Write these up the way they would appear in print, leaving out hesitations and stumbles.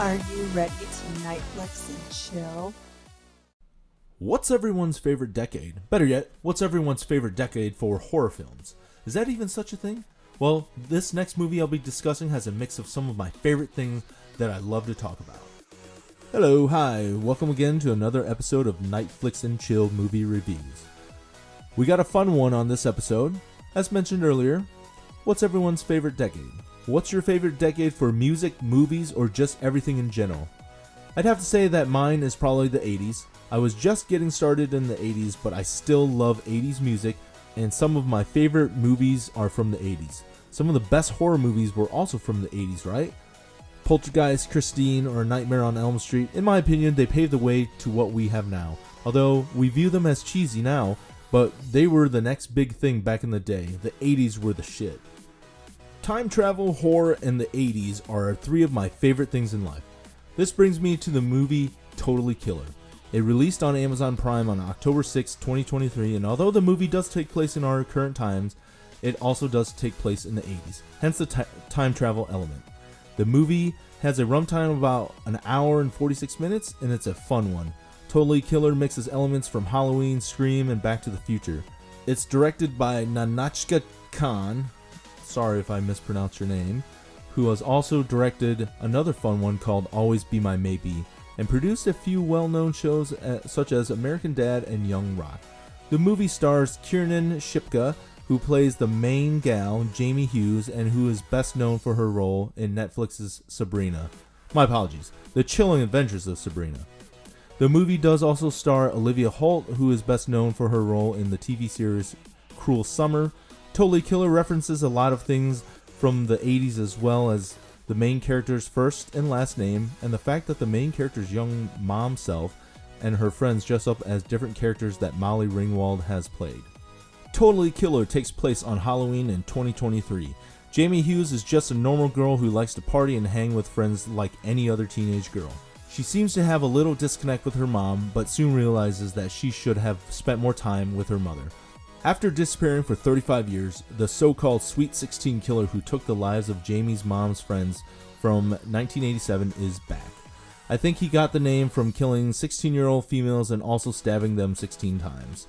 Are you ready to Netflix and chill? What's everyone's favorite decade? Better yet, what's everyone's favorite decade for horror films? Is that even such a thing? Well, this next movie I'll be discussing has a mix of some of my favorite things that I love to talk about. Hello, hi, welcome again to another episode of Netflix and Chill Movie Reviews. We got a fun one on this episode. As mentioned earlier, what's everyone's favorite decade? What's your favorite decade for music, movies, or just everything in general? I'd have to say that mine is probably the 80s. I was just getting started in the 80s, but I still love 80s music, and some of my favorite movies are from the 80s. Some of the best horror movies were also from the 80s, right? Poltergeist, Christine, or Nightmare on Elm Street, in my opinion, they paved the way to what we have now. Although we view them as cheesy now, but they were the next big thing back in the day. The 80s were the shit. Time travel, horror, and the 80s are three of my favorite things in life. This brings me to the movie Totally Killer. It released on Amazon Prime on October 6, 2023, and although the movie does take place in our current times, it also does take place in the 80s, hence the time travel element. The movie has a runtime of about an hour and 46 minutes, and it's a fun one. Totally Killer mixes elements from Halloween, Scream, and Back to the Future. It's directed by Nanatchka Khan, sorry if I mispronounced your name, who has also directed another fun one called Always Be My Maybe, and produced a few well-known shows such as American Dad and Young Rock. The movie stars Kiernan Shipka, who plays the main gal, Jamie Hughes, and who is best known for her role in Netflix's Sabrina. My apologies, The Chilling Adventures of Sabrina. The movie does also star Olivia Holt, who is best known for her role in the TV series Cruel Summer. Totally Killer references a lot of things from the 80s, as well as the main character's first and last name, and the fact that the main character's young mom self and her friends dress up as different characters that Molly Ringwald has played. Totally Killer takes place on Halloween in 2023. Jamie Hughes is just a normal girl who likes to party and hang with friends like any other teenage girl. She seems to have a little disconnect with her mom, but soon realizes that she should have spent more time with her mother. After disappearing for 35 years, the so-called Sweet 16 killer who took the lives of Jamie's mom's friends from 1987 is back. I think he got the name from killing 16-year-old females and also stabbing them 16 times.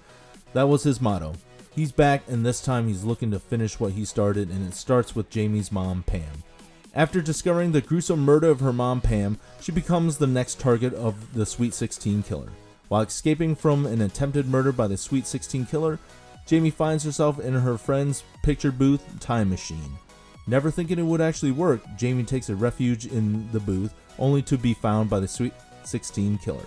That was his motto. He's back, and this time he's looking to finish what he started, and it starts with Jamie's mom, Pam. After discovering the gruesome murder of her mom, Pam, she becomes the next target of the Sweet 16 killer. While escaping from an attempted murder by the Sweet 16 killer, Jamie finds herself in her friend's picture booth time machine. Never thinking it would actually work, Jamie takes a refuge in the booth, only to be found by the Sweet 16 killer.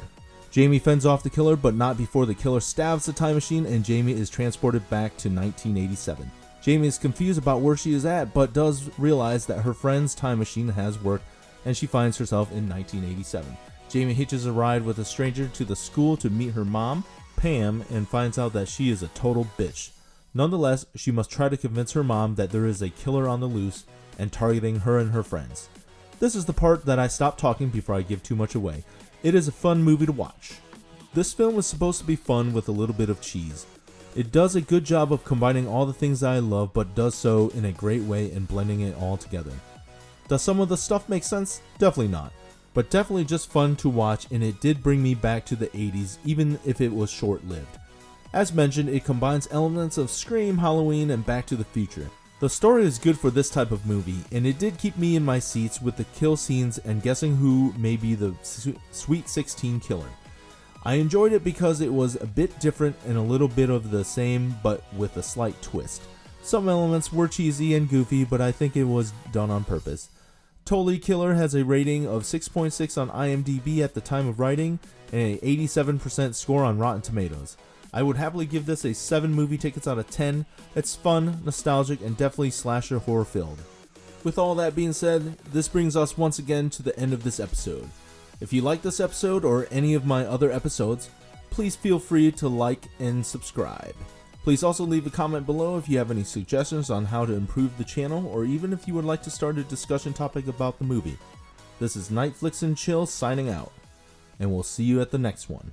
Jamie fends off the killer, but not before the killer stabs the time machine and Jamie is transported back to 1987. Jamie is confused about where she is at, but does realize that her friend's time machine has worked, and she finds herself in 1987. Jamie hitches a ride with a stranger to the school to meet her mom, Pam, and finds out that she is a total bitch. Nonetheless, she must try to convince her mom that there is a killer on the loose and targeting her and her friends. This is the part that I stop talking before I give too much away. It is a fun movie to watch. This film is supposed to be fun with a little bit of cheese. It does a good job of combining all the things that I love, but does so in a great way and blending it all together. Does some of the stuff make sense? Definitely not. But definitely just fun to watch, and it did bring me back to the 80s, even if it was short-lived. As mentioned, it combines elements of Scream, Halloween, and Back to the Future. The story is good for this type of movie, and it did keep me in my seats with the kill scenes and guessing who may be the Sweet 16 killer. I enjoyed it because it was a bit different and a little bit of the same, but with a slight twist. Some elements were cheesy and goofy, but I think it was done on purpose. Totally Killer has a rating of 6.6 on IMDb at the time of writing and an 87% score on Rotten Tomatoes. I would happily give this a 7 movie tickets out of 10. It's fun, nostalgic, and definitely slasher horror filled. With all that being said, this brings us once again to the end of this episode. If you like this episode or any of my other episodes, please feel free to like and subscribe. Please also leave a comment below if you have any suggestions on how to improve the channel, or even if you would like to start a discussion topic about the movie. This is Netflix and Chill signing out, and we'll see you at the next one.